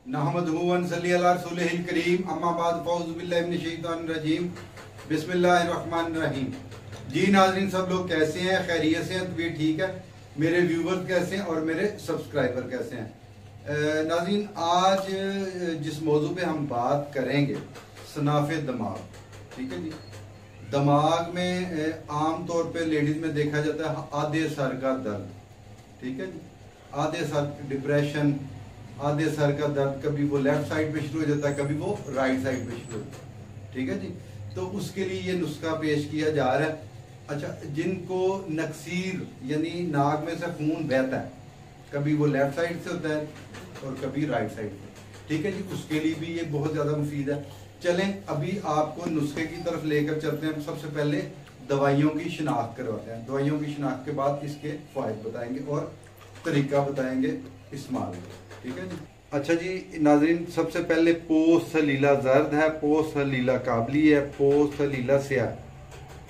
नहमदुहु व नसल्ली अला रसूलिहिल करीम अम्मा बाद फौज़ु बिल्लाहि मिनश शैतानिर रजीम बिस्मिल्लाहिर रहमानिर रहीम। जी नाज़रीन, सब लोग कैसे हैं? खैरियत से हैं? तबीयत ठीक है? मेरे व्यूवर्स कैसे हैं और मेरे सब्सक्राइबर कैसे हैं? नाज़रीन, आज जिस मौजू पे हम बात करेंगे सनाफ़े दिमाग, ठीक है जी। दिमाग में आम तौर पे लेडीज में देखा जाता है आधे सर का दर्द, ठीक है जी। आधे सर डिप्रेशन, आधे सर का दर्द, कभी वो लेफ्ट साइड पे शुरू हो जाता है, कभी वो राइट साइड पे शुरू होता है, ठीक है जी। तो उसके लिए ये नुस्खा पेश किया जा रहा है। अच्छा, जिनको नक्सीर यानी नाक में से खून बहता है, कभी वो लेफ्ट साइड से होता है और कभी राइट साइड से, ठीक है जी, उसके लिए भी ये बहुत ज्यादा मुफीद है। चलें अभी आपको नुस्खे की तरफ लेकर चलते हैं। सबसे पहले दवाइयों की शिनाख्त करवाते हैं। दवाइयों की शिनाख्त के बाद इसके फायदे बताएंगे और तरीका बताएंगे इस्तेमाल का, ठीक है जी। अच्छा जी नाजरीन, सबसे पहले पोस्ट सलीला जर्द है, पोस्ट सलीला काबली है, पोस्ट सलीला स्याह,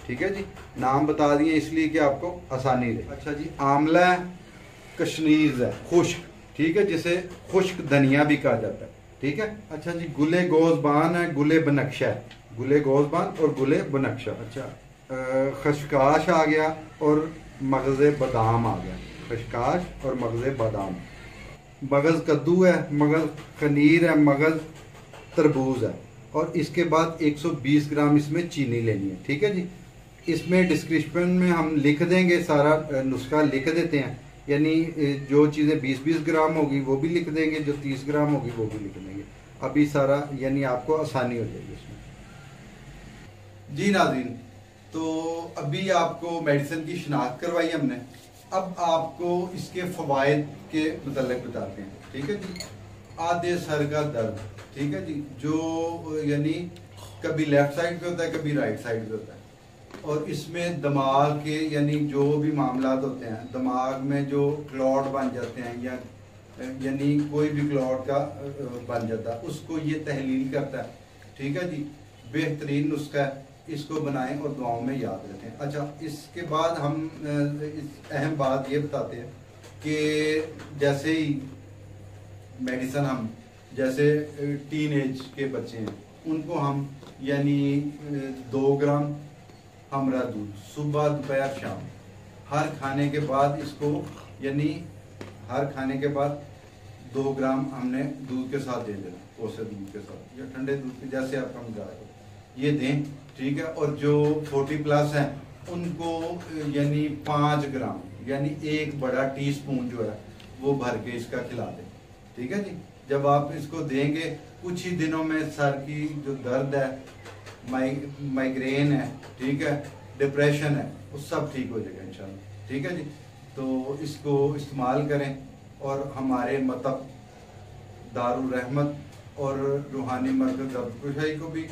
ठीक है जी। नाम बता दिए इसलिए कि आपको आसानी रहे। अच्छा जी, आंवला है, कशनीज है, खुश्क, ठीक है, जिसे खुश्क धनिया भी कहा जाता है, ठीक है। अच्छा जी, गुले गोजबान है, गुले बनक्शा है, गुले गोजबान और गुले बनक्शा। अच्छा, खशकाश आ गया और मगज़े बादाम आ गया, खशकाश और मगज़े बादाम। मगज़ कद्दू है, मगज़ खनीर है, मगज़ तरबूज है। और इसके बाद 120 ग्राम इसमें चीनी लेनी है, ठीक है जी। इसमें डिस्क्रिप्शन में हम लिख देंगे, सारा नुस्खा लिख देते हैं, यानी जो चीज़ें 20-20 ग्राम होगी वो भी लिख देंगे, जो 30 ग्राम होगी वो भी लिख देंगे। अभी सारा यानी आपको आसानी हो जाएगी इसमें। जी नाज़रीन, तो अभी आपको मेडिसिन की शिनाख्त करवाई हमने, अब आपको इसके फवायद के मतलब बताते हैं, ठीक है जी। आधे सर का दर्द, ठीक है जी, जो यानी कभी लेफ्ट साइड पे होता है, कभी राइट साइड पे होता है। और इसमें दिमाग के यानी जो भी मामला होते हैं, दिमाग में जो क्लॉट बन जाते हैं या यानी कोई भी क्लॉट का बन जाता है, उसको ये तहलील करता है, ठीक है जी। बेहतरीन नुस्खा है, इसको बनाएं और दुआओं में याद रखें। अच्छा, इसके बाद हम अहम बात ये बताते हैं कि जैसे ही मेडिसिन हम जैसे टीन एज के बच्चे हैं उनको हम यानी 2 ग्राम हमरा दूध सुबह दोपहर शाम हर खाने के बाद इसको यानी हर खाने के बाद 2 ग्राम हमने दूध के साथ दे देना, कोसे दूध के साथ या ठंडे दूध के, जैसे आप हम ये दें, ठीक है। और जो 40 प्लस हैं उनको यानी 5 ग्राम यानी 1 बड़ा टीस्पून जो है वो भर के इसका खिला दें, ठीक है जी। जब आप इसको देंगे कुछ ही दिनों में सर की जो दर्द है, माइग्रेन है, ठीक है, डिप्रेशन है, वो सब ठीक हो जाएगा इंशाल्लाह, ठीक है जी। तो इसको इस्तेमाल करें और हमारे मतलब दारुल रहमत और रूहानी मरकज़ दर्दकुशाई को भी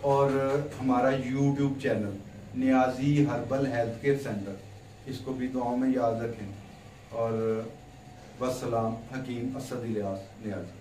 और हमारा YouTube channel Niyazi herbal health care centre, इसको भी दुआओं में याद रखें। और वस्सलाम, हकीम असद इलियास नियाजी।